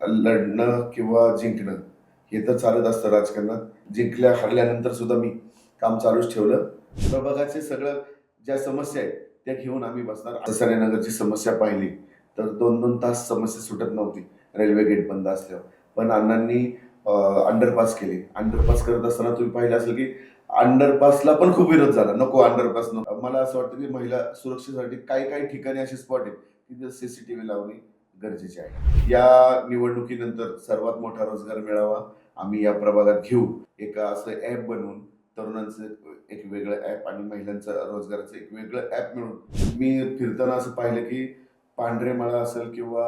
लढणं किंवा जिंकणं हे तर चालत असतं राजकारणात. जिंकल्या हरल्यानंतर सुद्धा मी काम चालूच ठेवलं. प्रभागाचे सगळं ज्या समस्या आहेत त्या घेऊन आम्ही बसणार. ससानेनगरची समस्या पाहिली तर 2-2 तास समस्या सुटत नव्हती रेल्वे गेट बंद असल्यावर. पण अण्णांनी अंडरपास केले. अंडरपास करत असताना तुम्ही पाहिलं असेल की अंडरपासला पण खूप विरोध झाला. नको अंडरपास नको. मला असं वाटतं की महिला सुरक्षेसाठी काही काही ठिकाणी असे स्पॉट आहेत तिथे सीसीटीव्ही लावणे गरजेचे आहे. या निवडणुकीनंतर सर्वात मोठा रोजगार मेळावा आम्ही या प्रभागात घेऊ. एक असं ॲप बनवून तरुणांचं एक वेगळं ॲप आणि महिलांचं रोजगाराचं एक वेगळं ॲप मिळून मी फिरताना असं पाहिलं की पांढरे मळा असेल किंवा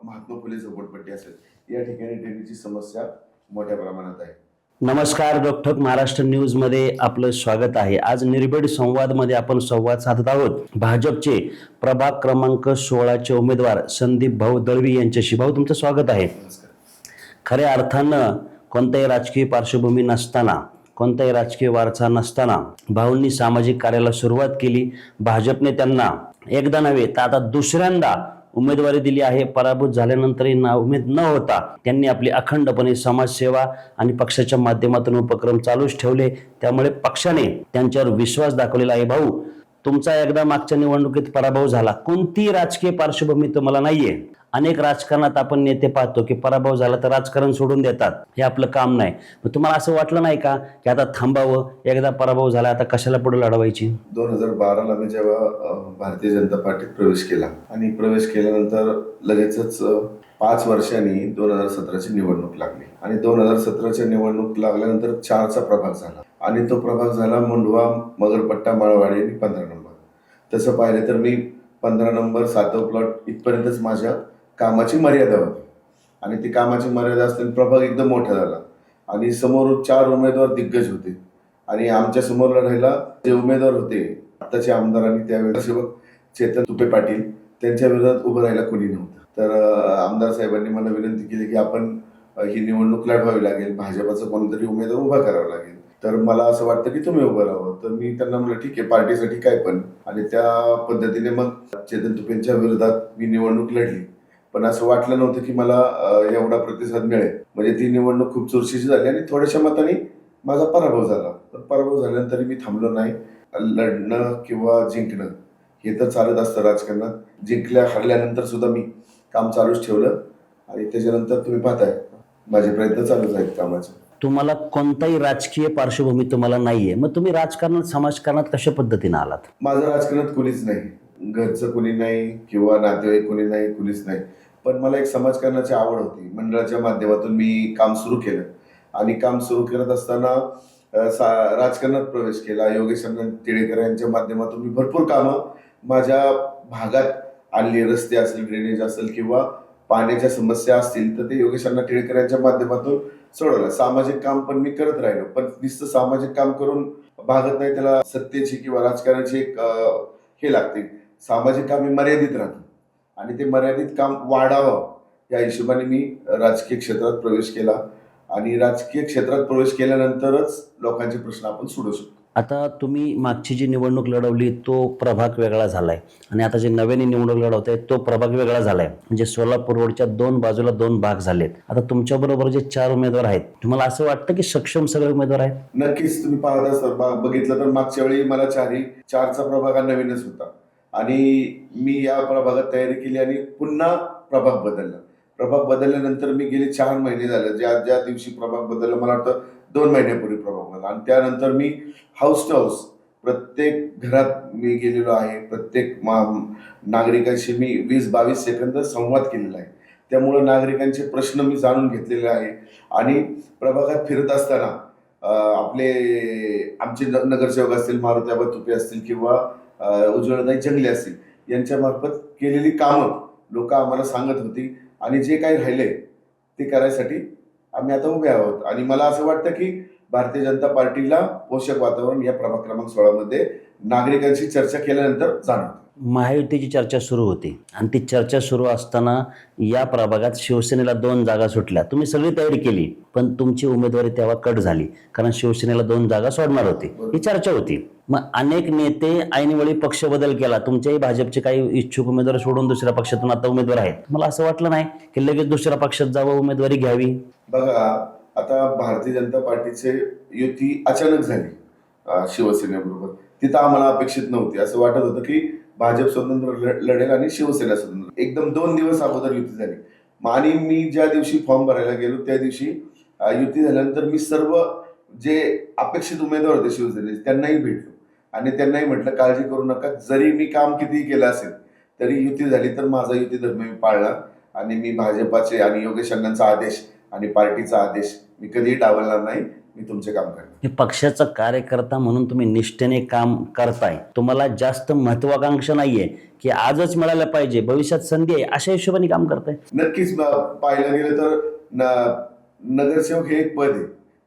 महात्मा फुले झोपडपट्टी असेल या ठिकाणी ड्रेनेजची समस्या मोठ्या प्रमाणात आहे. नमस्कार, डॉक्टर महाराष्ट्र न्यूज मध्ये आपलं स्वागत आहे. आज निर्भीड संवाद मध्ये आपण संवाद साधत आहोत भाजपचे प्रभाग क्रमांक 16 उमेदवार संदीप भाऊ दळवी यांच्याशी. भाऊ, तुमचं स्वागत आहे. खऱ्या अर्थानं कोणत्याही राजकीय पार्श्वभूमी नसताना, कोणताही राजकीय वारसा नसताना भाऊंनी सामाजिक कार्याला सुरुवात केली. भाजपने त्यांना एकदा नव्हे तर आता दुसऱ्यांदा उमेदवारी दिली आहे. पराभूत झाल्यानंतरही नाउमेद न होता त्यांनी आपली अखंडपणे समाजसेवा आणि पक्षाच्या माध्यमातून उपक्रम चालूच ठेवले. त्यामुळे पक्षाने त्यांच्यावर विश्वास दाखवलेला आहे. भाऊ, तुमचा एकदा मागच्या निवडणुकीत पराभव झाला. कोणती राजकीय पार्श्वभूमी तुम्हाला नाहीये. अनेक राजकारणात आपण नेते पाहतो की पराभव झाला तर राजकारण सोडून देतात, हे आपलं काम नाही. मग तुम्हाला असं वाटलं नाही का की आता थांबावं, एकदा पराभव झाला आता कशाला पुढे लढवायची? 2012ला मी जेव्हा भारतीय जनता पार्टीत प्रवेश केला आणि प्रवेश केल्यानंतर लगेचच 5 वर्षांनी 2017ची निवडणूक लागली आणि 2017ची निवडणूक लागल्यानंतर 4चा प्रभाग झाला आणि तो प्रभाग झाला मुंढवा, मगरपट्टा, माळवाडी आणि 15 नंबर. तसं पाहिलं तर मी 15 नंबर 7वा प्लॉट इथपर्यंतच माझ्या कामाची मर्यादा होती आणि ती कामाची मर्यादा असताना प्रभाग एकदम मोठा झाला आणि समोर 4 उमेदवार दिग्गज होते आणि आमच्या समोर लढायला जे उमेदवार होते आताचे आमदार आणि त्यावेळेला सेवक चेतन तुपे पाटील त्यांच्या विरोधात उभं राहायला कोणी नव्हतं. तर आमदार साहेबांनी मला विनंती केली की आपण ही निवडणूक लढवावी लागेल, भाजपचा कोणतरी उमेदवार उभा करावा लागेल. तर मला असं वाटतं की तुम्ही उभं राहावं. तर मी त्यांना म्हणलं ठीक आहे, पार्टीसाठी काय पण. आणि त्या पद्धतीने मग चेतन तुपेंच्या विरोधात मी निवडणूक लढली. पण असं वाटलं नव्हतं की मला एवढा प्रतिसाद मिळेल. म्हणजे ती निवडणूक खूप चुरशीची झाली आणि थोड्याशा मताने माझा पराभव झाला. पण पराभव झाल्यानंतर मी थांबलो नाही. लढणं किंवा जिंकणं हे तर चालत असतं राजकारणात. जिंकल्या हरल्यानंतर सुद्धा मी काम चालूच ठेवलं आणि त्याच्यानंतर तुम्ही पाहताय माझे प्रयत्न चालूच आहेत कामाचे. तुम्हाला कोणताही राजकीय पार्श्वभूमी तुम्हाला नाहीये, मग तुम्ही राजकारणात, समाजकारणात कशा पद्धतीने आलात? माझं राजकारणात कुणीच नाही, घरचं कुणी नाही किंवा नातेवाईक कुणी नाही, कुणीच नाही. पण मला एक समाजकारणाची आवड होती. मंडळाच्या माध्यमातून मी काम सुरू केलं आणि काम सुरू करत असताना राजकारणात प्रवेश केला. योगेश अण्णा टिळेकर यांच्या माध्यमातून मी भरपूर कामं माझ्या भागात आणली. रस्ते असेल, ड्रेनेज असेल किंवा पाण्याच्या समस्या असतील तर ते योगेश अण्णा टिळेकर यांच्या माध्यमातून सोडवलं. सामाजिक काम पण मी करत राहिलो. पण नुसतं सामाजिक काम करून भागत नाही, त्याला सत्तेची किंवा राजकारणाची एक हे लागते. सामाजिक काम हे मर्यादित राहतं आणि ते मर्यादित काम वाढावं या हिशोबाने मी राजकीय क्षेत्रात प्रवेश केला आणि राजकीय क्षेत्रात प्रवेश केल्यानंतरच लोकांचे प्रश्न आपण सोडवू शकतो. आता तुम्ही मागची जी निवडणूक लढवली तो प्रभाग वेगळा झालाय आणि आता जे नव्याने निवडणूक लढवताय तो प्रभाग वेगळा झालाय. म्हणजे सोलापूर रोडच्या 2 बाजूला 2 भाग झालेत. आता तुमच्या बरोबर जे 4 उमेदवार आहेत, तुम्हाला असं वाटतं की सक्षम सगळे उमेदवार आहेत? नक्कीच. तुम्ही पाहत असता बघितलं तर मागच्या वेळी मला 4चा प्रभाग हा नवीनच होता आणि मी या प्रभागात तयारी केली आणि पुन्हा प्रभाग बदलला. प्रभाग बदलल्यानंतर मी गेले 4 महिने झाले. ज्या दिवशी प्रभाग बदलला मला वाटतं 2 महिन्यापूर्वी प्रभाग बदलला आणि त्यानंतर मी हाऊस टू हाऊस प्रत्येक घरात मी गेलेलो आहे. प्रत्येक नागरिकांशी मी 20-22 सेकंद संवाद केलेला आहे. त्यामुळं नागरिकांचे प्रश्न मी जाणून घेतलेले आहे आणि प्रभागात फिरत असताना आमचे नगरसेवक असतील, मारुत्याबा तुपे असतील किंवा उज्ज्वलताई जंगले असतील यांच्या मार्फत केलेली कामं लोक आम्हाला सांगत होती आणि जे काही राहिले ते करायसाठी आम्ही आता उभे आहोत. आणि मला असं वाटतं की भारतीय जनता पार्टीला पोषक वातावरण या प्रभाग क्रमांक 16 मध्ये नागरिकांशी चर्चा केल्यानंतर जाणवतं. महायुतीची चर्चा सुरू होती आणि ती चर्चा सुरू असताना या प्रभागात शिवसेनेला 2 जागा सुटल्या. तुम्ही सगळी तयारी केली, पण तुमची उमेदवारी तेव्हा कट झाली, कारण शिवसेनेला 2 जागा सोडणार होती. ही चर्चा होती. मग अनेक नेते ऐनवेळी पक्ष बदल केला. तुमच्याही भाजपचे काही इच्छुक उमेदवार सोडून दुसऱ्या पक्षातून आता उमेदवार आहेत. मला असं वाटलं नाही की लगेच दुसऱ्या पक्षात जावं, उमेदवारी घ्यावी. बघा, आता भारतीय जनता पार्टीचे युती अचानक झाली शिवसेनेबरोबर. तिथं आम्हाला अपेक्षित नव्हती. असं वाटत होतं की भाजप स्वतंत्र लढेल आणि शिवसेना स्वतंत्र. एकदम 2 दिवस अगोदर युती झाली. आणि मी ज्या दिवशी फॉर्म भरायला गेलो त्या दिवशी युती झाल्यानंतर मी सर्व जे अपेक्षित उमेदवार होते शिवसेनेचे त्यांनाही भेटलो आणि त्यांनाही म्हटलं काळजी करू नका, जरी मी काम कितीही केलं असेल तरी युती झाली तर माझा युती धर्म मी पाळला आणि मी भाजपाचे आणि योगेश अण्णांचा आदेश आणि पार्टीचा आदेश मी कधीही डावलणार नाही. मी तुमचे काम करणार. हे पक्षाचा कार्यकर्ता म्हणून तुम्ही निष्ठेने काम करताय. तुम्हाला जास्त महत्वाकांक्षा नाहीये की आजच मिळायला पाहिजे, भविष्यात संधी आहे, अशा हिशोबाने काम करताय. नक्कीच पाहायला गेलं तर नगरसेवक हे एक पद आहे.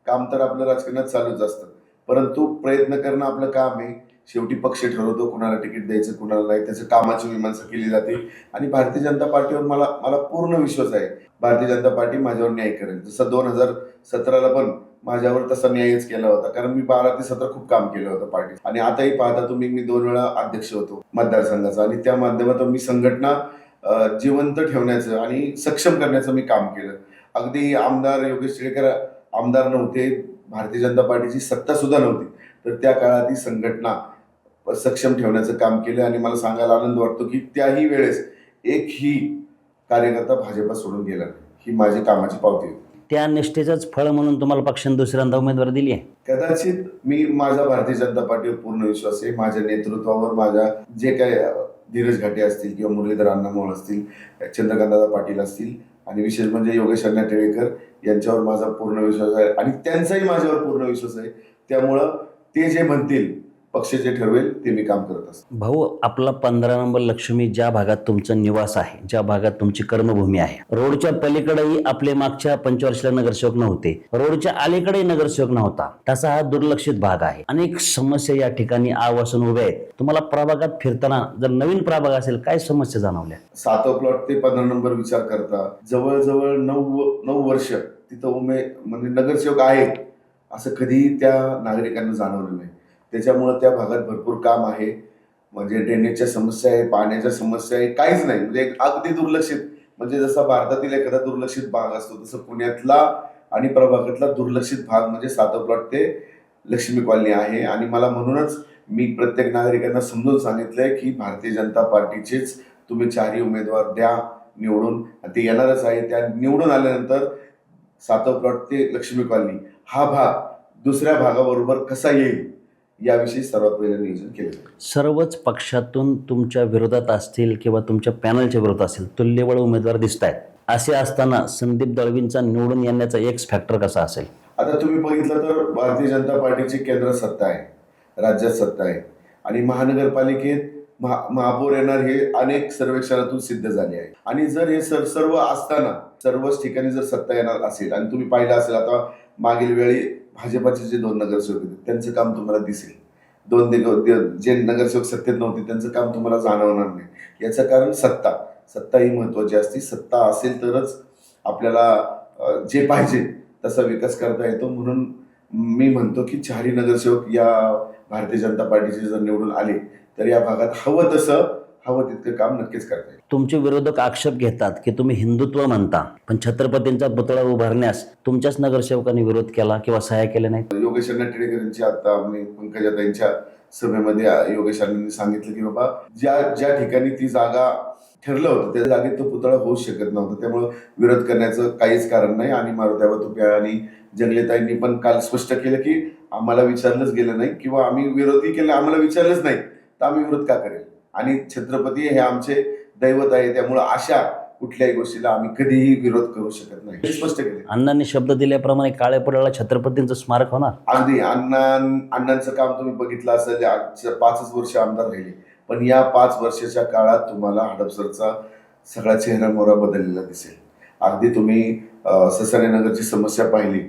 काम तर आपलं राजकारणात चालूच असतं, परंतु प्रयत्न करणं आपलं काम आहे. शेवटी पक्ष ठरवतो कुणाला तिकीट द्यायचं कुणाला नाही. त्याचं कामाची मीमांसा केली जाते आणि भारतीय जनता पार्टीवर मला पूर्ण विश्वास आहे. भारतीय जनता पार्टी माझ्यावर न्याय करेल. जसं 2017ला पण माझ्यावर तसा न्यायच केला होता, कारण मी 12 ते 17 खूप काम केलं होतं पार्टी. आणि आताही पाहता तुम्ही, मी 2 वेळा अध्यक्ष होतो मतदारसंघाचा आणि त्या माध्यमातून मी संघटना जिवंत ठेवण्याचं आणि सक्षम करण्याचं मी काम केलं. अगदी आमदार योगेश टिळेकर आमदार नव्हते, भारतीय जनता पार्टीची सत्ता सुद्धा नव्हती, तर त्या काळात ही संघटना सक्षम ठेवण्याचं काम केलं आणि मला सांगायला आनंद वाटतो की त्याही वेळेस एकही कार्यकर्ता भाजपा सोडून गेला नाही. ही माझी कामाची पावती होती. त्या निष्ठेचंच फळ म्हणून तुम्हाला पक्षाने दुसऱ्यांदा उमेदवारी दिली आहे. कदाचित माझा भारतीय जनता पार्टीवर पूर्ण विश्वास आहे. माझ्या नेतृत्वावर माझ्या जे काय धीरज घाटे असतील किंवा मुरलीधर अण्णामोळ असतील, चंद्रकांतदादा पाटील असतील आणि विशेष म्हणजे योगेश अण्णा टिळेकर यांच्यावर माझा पूर्ण विश्वास आहे आणि त्यांचाही माझ्यावर पूर्ण विश्वास आहे. त्यामुळं ते जे म्हणतील, पक्ष जे ठरवेल ते मी काम करत असतो. भाऊ, आपला 15 नंबर लक्ष्मी ज्या भागात तुमचं निवास आहे, ज्या भागात तुमची कर्मभूमी आहे, रोडच्या पलीकडेही आपले मागच्या 5 वर्षाला नगरसेवक नव्हते, रोडच्या अलीकडेही नगरसेवक नव्हता. तसा हा दुर्लक्षित भाग आहे. अनेक समस्या या ठिकाणी आवासून उभ्या आहेत. तुम्हाला प्रभागात फिरताना जर नवीन प्रभाग असेल, काय समस्या जाणवल्या? 7 प्लॉट ते 15 नंबर विचार करता जवळजवळ 9 वर्ष तिथं म्हणजे नगरसेवक आहे असं कधीही त्या नागरिकांना जाणवलं नाही. त्याच्यामुळं त्या भागात भरपूर काम आहे. म्हणजे ड्रेनेजच्या समस्या आहे, पाण्याच्या समस्या आहे, काहीच नाही. म्हणजे अगदी दुर्लक्षित, म्हणजे जसा भारतातील एखादा दुर्लक्षित भाग असतो तसं पुण्यातला आणि प्रभागातला दुर्लक्षित भाग म्हणजे 7 प्लॉट ते लक्ष्मी कॉलनी आहे. आणि मला म्हणूनच मी प्रत्येक नागरिकांना समजून सांगितलंय की भारतीय जनता पार्टीचेच तुम्ही 4ही उमेदवार द्या निवडून. ते येणारच आहे. त्या निवडून आल्यानंतर 7 प्लॉट ते लक्ष्मी कॉलनी हा भाग दुसऱ्या भागाबरोबर कसा येईल याविषयी सर्वात पहिलं नियोजन केलं. सर्वच पक्षातून तुमच्या विरोधात असतील किंवा तुमच्या पॅनलच्या विरोधात असतील तुल्यबळ उमेदवार दिसत आहेत. असे असताना संदीप दळवींचा निवडून येण्याचा एक्स फॅक्टर कसा असेल? आता तुम्ही बघितलं तर भारतीय जनता पार्टीची केंद्र सत्ता आहे, राज्यात सत्ता आहे आणि महानगरपालिकेत महापौर येणार हे अनेक सर्वेक्षणातून सिद्ध झाले आहे. आणि जर हे सर्व असताना सर्वच ठिकाणी जर सत्ता येणार असेल आणि तुम्ही पाहिलं असेल आता मागील वेळी भाजपाचे जे 2 नगरसेवक होते त्यांचं काम तुम्हाला दिसेल. 2 जे नगरसेवक सत्तेत नव्हते त्यांचं काम तुम्हाला जाणवणार नाही. याचं कारण सत्ता ही महत्वाची असते. सत्ता असेल तरच आपल्याला जे पाहिजे तसा विकास करता येतो. म्हणून मी म्हणतो की 4ही नगरसेवक या भारतीय जनता पार्टीचे जर निवडून आले तर या भागात हवं तितकं काम नक्कीच करता येईल. तुमचे विरोधक आक्षेप घेतात की तुम्ही हिंदुत्व म्हणता, पण छत्रपतींचा पुतळा उभारण्यास तुमच्याच नगरसेवकांनी विरोध केला किंवा सहाय्य केले नाही. योगेश अण्णा टिळेकर यांची आता आम्ही पंकजाताईंच्या सभेमध्ये योगेश अण्णांनी सांगितलं की बाबा ज्या ठिकाणी ती जागा ठरलं होतं त्या जागेत तो पुतळा होऊच शकत नव्हता. त्यामुळे विरोध करण्याचं काहीच कारण नाही. आणि मारुत्यावर तुप्या आणि जंगलेताईंनी पण काल स्पष्ट केलं की आम्हाला विचारलंच गेलं नाही किंवा आम्ही विरोधही केलं, आम्हाला विचारलंच नाही तर आम्ही विरोध का करेल. आणि छत्रपती हे आमचे दैवत आहे, त्यामुळे अशा कुठल्याही गोष्टीला आम्ही कधीही विरोध करू शकत नाही हे स्पष्ट केले. अण्णांनी शब्द दिल्याप्रमाणे काळे पडळला छत्रपतींचं स्मारक होणार. अगदी अण्णांचं काम तुम्ही बघितलं असेल. 5च वर्ष आमदार राहिले, पण या 5 वर्षाच्या काळात तुम्हाला हडपसरचा सगळा चेहरा मोहरा बदललेला दिसेल. अगदी तुम्ही ससाणे नगरची समस्या पाहिली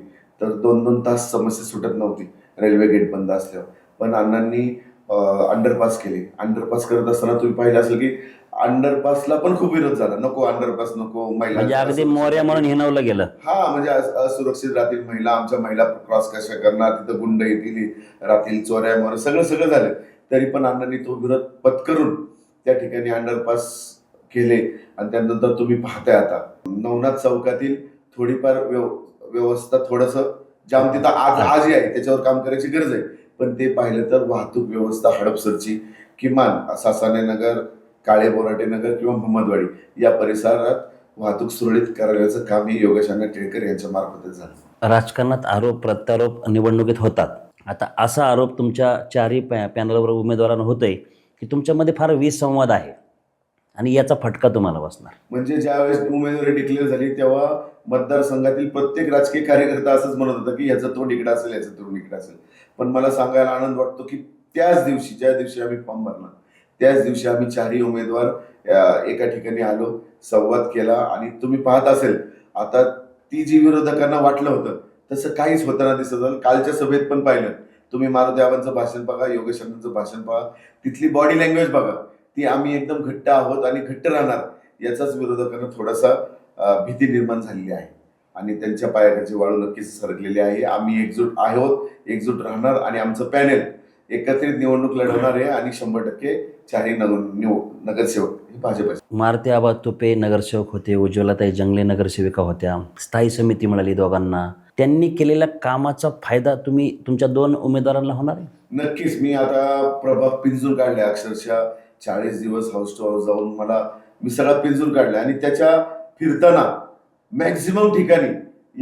तर 2-2 तास समस्या सुटत नव्हती रेल्वे गेट बंद असल्यावर. पण अण्णांनी अंडरपास केले. अंडरपास करत असताना तुम्ही पाहिलं असेल की अंडरपासला पण खूप विरोध झाला. नको अंडरपास नको, महिला म्हणजे अगदी मोर्या म्हणून हिणवलं गेलं. म्हणजे असुरक्षित राहतील महिला, आमच्या महिला क्रॉस कशा करणार, तिथं गुंड येतील, राहतील, चोऱ्या मार, सगळं सगळं झालं. तरी पण अण्णांनी तो विरोध पत्करून त्या ठिकाणी अंडरपास केले. आणि त्यानंतर तुम्ही पाहताय आता नवनाथ चौकातील थोडीफार व्यवस्था, थोडंसं जाम तिथं आजही आहे, त्याच्यावर काम करायची गरज आहे. पण ते पाहिलं तर वाहतूक व्यवस्था हडपसरची किमान सासाने नगर, काळे बोराटे नगर किंवा मोहम्मदवाडी या परिसरात वाहतूक सुरळीत करायचं काम हे योगेश अण्णा टिळकर यांच्या मार्फतच झालं. राजकारणात आरोप प्रत्यारोप निवडणुकीत होतात. आता असा आरोप तुमच्या चारही पॅनलवर उमेदवारांना होतोय की तुमच्यामध्ये फार विसंवाद आहे आणि याचा फटका तुम्हाला बसणार. म्हणजे ज्यावेळेस उमेदवारी डिक्लेअर झाली तेव्हा मतदारसंघातील प्रत्येक राजकीय कार्यकर्ता असंच म्हणत होता की याचं तोंड इकडे असेल, याचं तोंड इकडे असेल. पण मला सांगायला आनंद वाटतो की त्याच दिवशी, ज्या दिवशी आम्ही फॉर्म भरला, त्याच दिवशी आम्ही चारही उमेदवार एका ठिकाणी आलो, संवाद केला. आणि तुम्ही पाहत असेल आता ती जी विरोधकांना वाटलं होतं तसं काहीच होताना दिसत झालं. कालच्या सभेत पण पाहिलं तुम्ही, मारुती आबांचं भाषण बघा, योगेश अण्णांचं भाषण बघा, तिथली बॉडी लँग्वेज बघा, ती आम्ही एकदम घट्ट आहोत आणि घट्ट राहणार याचाच विरोधकांना थोडासा भीती निर्माण झालेली आहे. आणि त्यांच्या पायाखालची वाळू नक्कीच सरकलेली आहे. आम्ही एकजूट आहोत, एकजूट राहणार आणि आमचं पॅनेल एकत्रित निवडणूक लढवणार आहे. आणि 100% चारही नगरसेवक हे भाजपचे. मारुती आबा तुपे नगरसेवक होते, उज्ज्वलाताई जंगले नगरसेविका होत्या, स्थायी समिती मिळाली दोघांना. त्यांनी केलेल्या कामाचा फायदा तुम्ही तुमच्या 2 उमेदवारांना होणार आहे? नक्कीच. मी आता प्रभाग पिंजून काढले, अक्षरशः 40 दिवस हाऊस टू हाऊस जाऊन मी सगळा पिंजून काढला. आणि त्याच्या फिरताना मॅक्झिमम ठिकाणी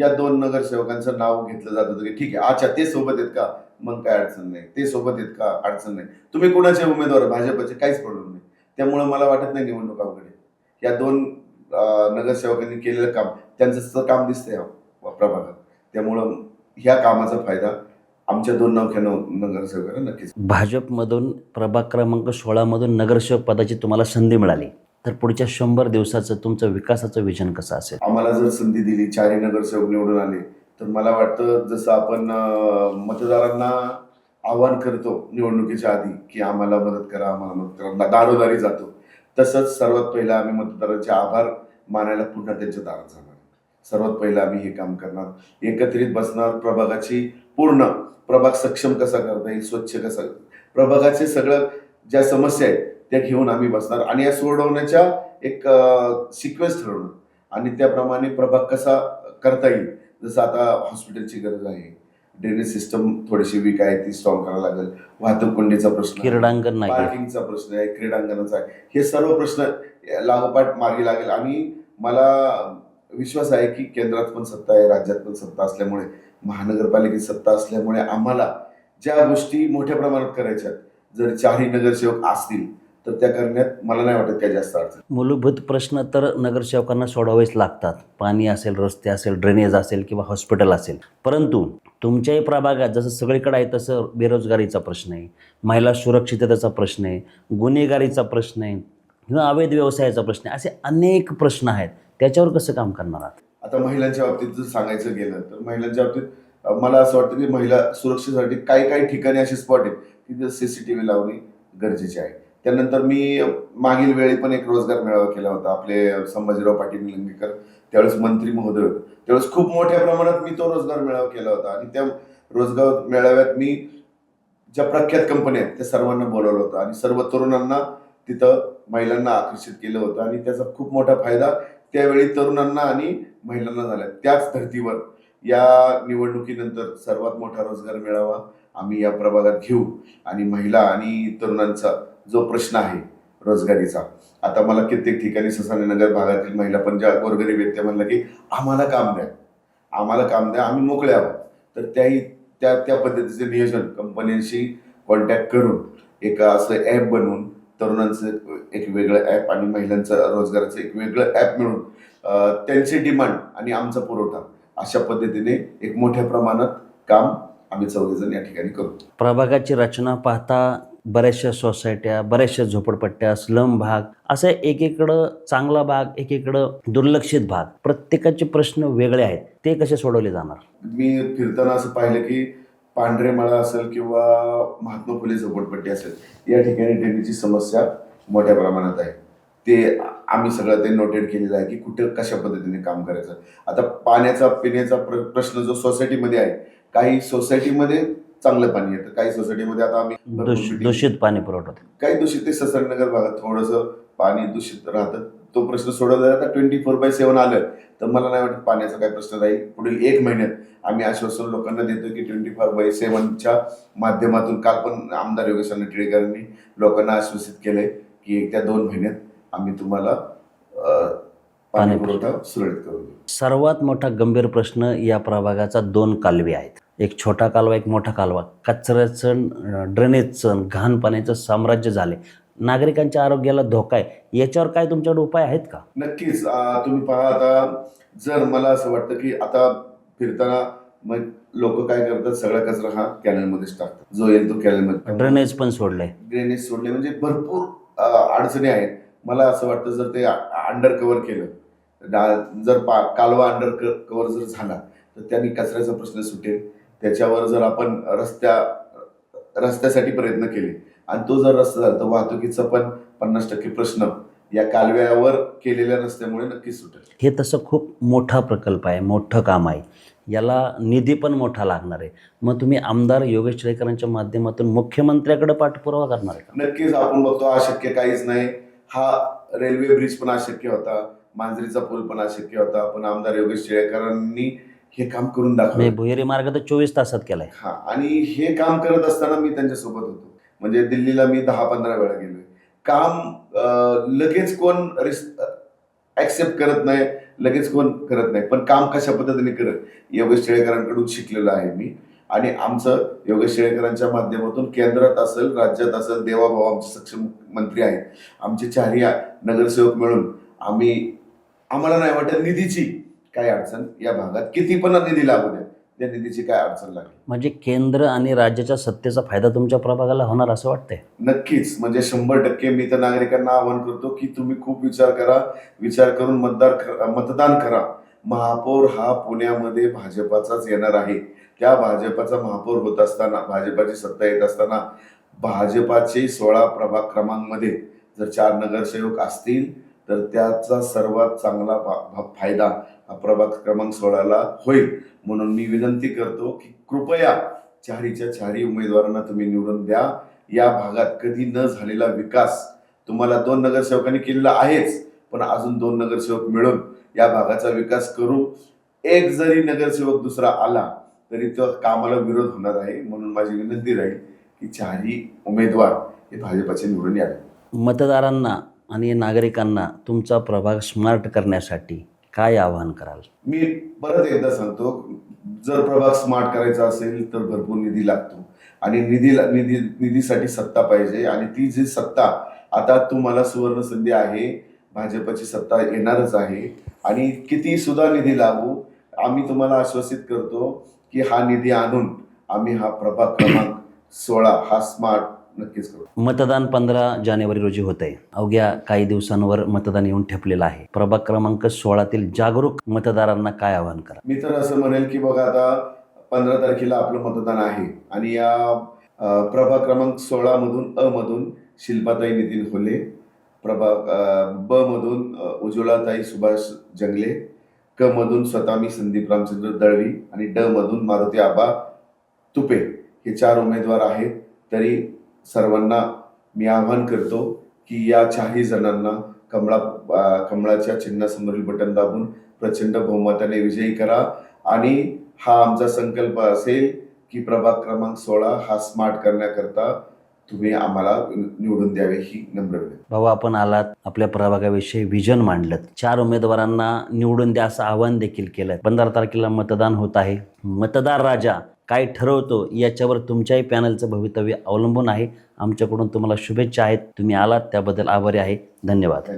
या 2 नगरसेवकांचं नाव घेतलं जात होतं की ठीक आहे, अच्छा ते सोबत आहेत का, मग काय अडचण नाही, ते सोबत आहेत का, अडचण नाही, तुम्ही कोणाचे उमेदवार, भाजपचे, काहीच प्रॉब्लेम नाही. त्यामुळे मला वाटत नाही निवडणूक अवघड आहे. या 2 नगरसेवकांनी केलेलं काम, त्यांचं काम दिसतंय प्रभागात. त्यामुळं ह्या कामाचा फायदा आमच्या 2 नवख्या नगरसेवकांना नक्कीच. भाजपमधून प्रभाग क्रमांक 16 मधून नगरसेवक पदाची तुम्हाला संधी मिळाली, तर पुढच्या 100 दिवसाचं तुमचं विकासाचं विजन कसं असेल? आम्हाला जर संधी दिली, चारही नगरसेवक निवडून आले, तर मला वाटतं जसं आपण मतदारांना आवाहन करतो निवडणुकीच्या आधी की आम्हाला मदत करा, आम्हाला मदत करा, दारोदारी जातो, तसंच सर्वात पहिलं आम्ही मतदारांचे आभार मानायला पुन्हा त्यांच्या दारात जाणार. सर्वात पहिलं आम्ही हे काम करणार, एकत्रित बसणार, प्रभागाची पूर्ण प्रभाग सक्षम कसा करता येईल, स्वच्छ कसा, प्रभागाचे सगळं ज्या समस्या आहेत त्या घेऊन आम्ही बसणार. आणि या सोडवण्याच्या एक सिक्वेन्स ठरवणार आणि त्याप्रमाणे प्रभाग कसा करता येईल. जसं आता हॉस्पिटलची गरज आहे, ड्रेनेज सिस्टम थोडीशी वीक आहे, ती स्ट्रॉंग करायला लागेल, वाहतूक कोंडीचा प्रश्न, क्रीडांगण नाही, पार्किंगचा प्रश्न आहे, क्रीडांगणाचा आहे, हे सर्व प्रश्न लागोपाठ मार्गी लागेल. आणि मला विश्वास आहे की केंद्रात पण सत्ता आहे, राज्यात पण सत्ता असल्यामुळे, महानगरपालिकेत सत्ता असल्यामुळे आम्हाला ज्या गोष्टी मोठ्या प्रमाणात करायच्या, जर चारही नगरसेवक असतील तर त्या करण्यात मला नाही वाटत काय जास्त अडचण. मूलभूत प्रश्न तर नगरसेवकांना सोडवावेच लागतात. पाणी असेल, रस्ते असेल, ड्रेनेज असेल किंवा हॉस्पिटल असेल. परंतु तुमच्याही प्रभागात जसं सगळीकडे आहे तसं बेरोजगारीचा प्रश्न आहे, महिला सुरक्षिततेचा प्रश्न आहे, गुन्हेगारीचा प्रश्न आहे किंवा अवैध व्यवसायाचा प्रश्न आहे, असे अनेक प्रश्न आहेत. त्याच्यावर कसं काम करणार आहात? आता महिलांच्या बाबतीत जर सांगायचं गेलं तर महिलांच्या बाबतीत मला असं वाटतं की महिला सुरक्षेसाठी काही ठिकाणी असे स्पॉट आहेत तिथे CCTV लावणे गरजेचे आहे. त्यानंतर मी मागील वेळी पण एक रोजगार मेळावा केला होता, आपले संभाजीराव पाटील निलंगेकर त्यावेळेस मंत्री महोदय होते, त्यावेळेस खूप मोठ्या प्रमाणात मी तो रोजगार मेळावा केला होता. आणि त्या रोजगार मेळाव्यात मी ज्या प्रख्यात कंपन्या आहेत त्या सर्वांना बोलवलं होतं आणि सर्व तरुणांना तिथं महिलांना आकर्षित केलं होतं. आणि त्याचा खूप मोठा फायदा त्यावेळी तरुणांना आणि महिलांना झाला. त्याच धर्तीवर या निवडणुकीनंतर सर्वात मोठा रोजगार मेळावा आम्ही या प्रभागात घेऊ. आणि महिला आणि तरुणांचा जो प्रश्न आहे रोजगारीचा, आता मला कित्येक ठिकाणी ससानेनगर भागातील महिला पण ज्या गोरगरीब आहेत त्या म्हणलं की आम्हाला काम द्या, आम्हाला काम द्या, आम्ही मोकळे आहोत. तर त्या पद्धतीचे नियोजन कंपन्यांशी कॉन्टॅक्ट करून एक असं ॲप बनवून तरुणांचं एक वेगळं ॲप आणि महिलांचं रोजगाराचं एक वेगळं ॲप मिळून त्यांची डिमांड आणि आमचा पुरवठा अशा पद्धतीने एक मोठ्या प्रमाणात काम आम्ही 14 जण या ठिकाणी करू. प्रभागाची रचना पाहता बऱ्याचशा सोसायट्या, बऱ्याचशा झोपडपट्ट्या, स्लम भाग, असं एकीकडं चांगला भाग, एकीकडं दुर्लक्षित भाग, प्रत्येकाचे प्रश्न वेगळे आहेत. ते कसे सोडवले जाणार? मी फिरताना असं पाहिलं की पांढरेमाळा असेल किंवा महात्मा फुले झोपडपट्टी असेल, या ठिकाणी ड्रेनेजची समस्या मोठ्या प्रमाणात आहे. ते आम्ही सगळं ते नोटेड केलेलं आहे की कुठे कशा पद्धतीने काम करायचं. आता पाण्याचा पिण्याचा प्रश्न जो सोसायटीमध्ये आहे, काही सोसायटीमध्ये चांगलं पाणी येतं, काही सोसायटीमध्ये आता आम्ही दूषित पाणी पुरवठा. काही दूषित ते ससरनगर भागात थोडंसं पाणी दूषित राहतं. तो प्रश्न सोडवला जाता 24/7 आलं तर मला नाही वाटत पाण्याचा काही प्रश्न राहील. पुढील 1 महिन्यात आम्ही आश्वासन लोकांना देतो की 24/7च्या माध्यमातून, काल पण आमदार योगेश टिळेकरांनी लोकांना आश्वासित केलंय की येत्या 2 महिन्यात आम्ही तुम्हाला पाणी पुरवठा सुरळीत करू. सर्वात मोठा गंभीर प्रश्न या प्रभागाचा 2 कालवे आहेत. एक छोटा कालवा, एक मोठा कालवा. कचऱ्याचं, ड्रेनेजचं, घाण पाण्याचं साम्राज्य झाले. नागरिकांच्या आरोग्याला धोका आहे. याच्यावर काय तुमच्याकडे उपाय आहेत का? नक्कीच. तुम्ही पहा, आता जर मला असं वाटतं की आता फिरताना मग लोक काय करतात, सगळा कचरा हा कॅनलमध्येच टाकतात, जो येईल तो कॅनलमध्ये. ड्रेनेज पण सोडलंय. ड्रेनेज सोडले म्हणजे भरपूर अडचणी आहेत. मला असं वाटतं जर ते अंडर कव्हर केलं, जर कालवा अंडर कव्हर जर झाला तर त्यांनी कचऱ्याचा प्रश्न सुटेल. त्याच्यावर जर आपण रस्त्यासाठी प्रयत्न केले आणि तो जर रस्ता झाला तर वाहतुकीचा पण 50% प्रश्न या कालव्यावर केलेल्या रस्त्यामुळे नक्कीच सुटेल. हे तसं खूप मोठा प्रकल्प आहे, मोठं काम आहे. याला निधी पण मोठा लागणार आहे. मग तुम्ही आमदार योगेश टिळेकरांच्या माध्यमातून मुख्यमंत्र्याकडे पाठपुरावा करणार आहे का? नक्कीच. आपण बघतो अशक्य काहीच नाही. हा रेल्वे ब्रिज पण अशक्य होता, मांजरीचा पूल पण अशक्य होता, पण आमदार योगेश टिळेकरांनी हे काम करून दाखवलं. भुयारी मार्ग तर 24 तासात केलाय. हा, आणि हे काम करत असताना मी त्यांच्यासोबत होतो. म्हणजे दिल्लीला मी 10-15 वेळा गेलोय. काम लगेच कोण ऍक्सेप्ट करत नाही, लगेच कोण करत नाही, पण काम कशा पद्धतीने करत योगेश टिळेकरांकडून शिकलेलं आहे मी. आणि आमचं योगेश टिळेकरांच्या माध्यमातून केंद्रात असेल, राज्यात असेल, देवाभाऊ आमचे सक्षम मंत्री आहेत, आमचे 4ही नगरसेवक मिळून आम्हाला नाही वाटत निधीची काय अडचण या भागात. किती पण निधी लागू द्या, त्या निधीची काय अडचण लागली. म्हणजे केंद्र आणि राज्याच्या सत्तेचा फायदा तुमच्या प्रभागाला होणार असं वाटतंय? नक्कीच. म्हणजे 100% मी तर नागरिकांना आवाहन करतो की तुम्ही खूप विचार करा, विचार करून मतदान करा. महापौर हा पुण्यामध्ये भाजपाचाच येणार आहे. त्या भाजपाचा महापौर होत असताना, भाजपाची सत्ता येत असताना, भाजपाचे 16 प्रभाग क्रमांकमध्ये जर 4 नगरसेवक असतील तर त्याचा सर्वात चांगला फायदा हा प्रभाग क्रमांक 16ला होईल. म्हणून मी विनंती करतो की कृपया 4च्या 4 उमेदवारांना तुम्ही निवडून द्या. या भागात कधी न झालेला विकास तुम्हाला 2 नगरसेवकांनी केलेला आहेच, पण अजून 2 नगरसेवक मिळून या भागाचा विकास करू. एक जरी नगरसेवक दुसरा आला तरी तो कामाला विरोध होणार आहे. म्हणून माझी विनंती राहील की 4ही उमेदवार हे भाजपाचे निवडून यावे. मतदारांना आणि नागरिकांना तुमचा प्रभाग स्मार्ट करण्यासाठी काय आवाहन कराल? मी परत एकदा सांगतो, जर प्रभाग स्मार्ट करायचा असेल तर भरपूर निधी लागतो आणि निधीसाठी सत्ता पाहिजे. आणि ती जी सत्ता, आता तुम्हाला सुवर्ण संधी आहे, भाजपची सत्ता येणारच आहे. आणि किती सुद्धा निधी लागू, आम्ही तुम्हाला आश्वासित करतो की हा निधी आणून आम्ही हा प्रभाग क्रमांक 16 हा स्मार्ट नक्कीच करू. मतदान 15 जानेवारी रोजी होत आहे. अवघ्या काही दिवसांवर मतदान येऊन ठेपलेलं आहे. प्रभाग क्रमांक 16तील जागरूक मतदारांना काय आवाहन करा? मी तर असं म्हणेल की बघा, आता 15 तारखेला आपलं मतदान आहे आणि या प्रभाग क्रमांक 16 मधून अ मधून शिल्पाताई नितीन होले, प्रभाग ब मधून उज्ज्वलाताई सुभाष जंगले, क मधून स्वतः मी संदीप रामचंद्र दळवी आणि ड मधून मारुती आबा तुपे हे 4 उमेदवार आहेत. तरी सर्वांना मी आवाहन करतो की या 4ही जणांना कमळाच्या चिन्हासमोरील बटन दाबून प्रचंड बहुमताने विजयी करा. आणि हा आमचा संकल्प असेल की प्रभाग क्रमांक 16 हा स्मार्ट करण्याकरता तुम्ही आम्हाला निवडून द्यावे ही नम्र विनंती. भाऊ, आपण आलात, आपल्या प्रभागाविषयी विजन मांडलं, 4 उमेदवारांना निवडून द्या असं आवाहन देखील केलं. 15 तारखेला मतदान होत आहे. मतदार राजा काय ठरवतो याच्यावर तुमच्याही पॅनलचं भवितव्य अवलंबून आहे. आमच्याकडून तुम्हाला शुभेच्छा आहेत. तुम्ही आलात त्याबद्दल आभारी आहे. धन्यवाद.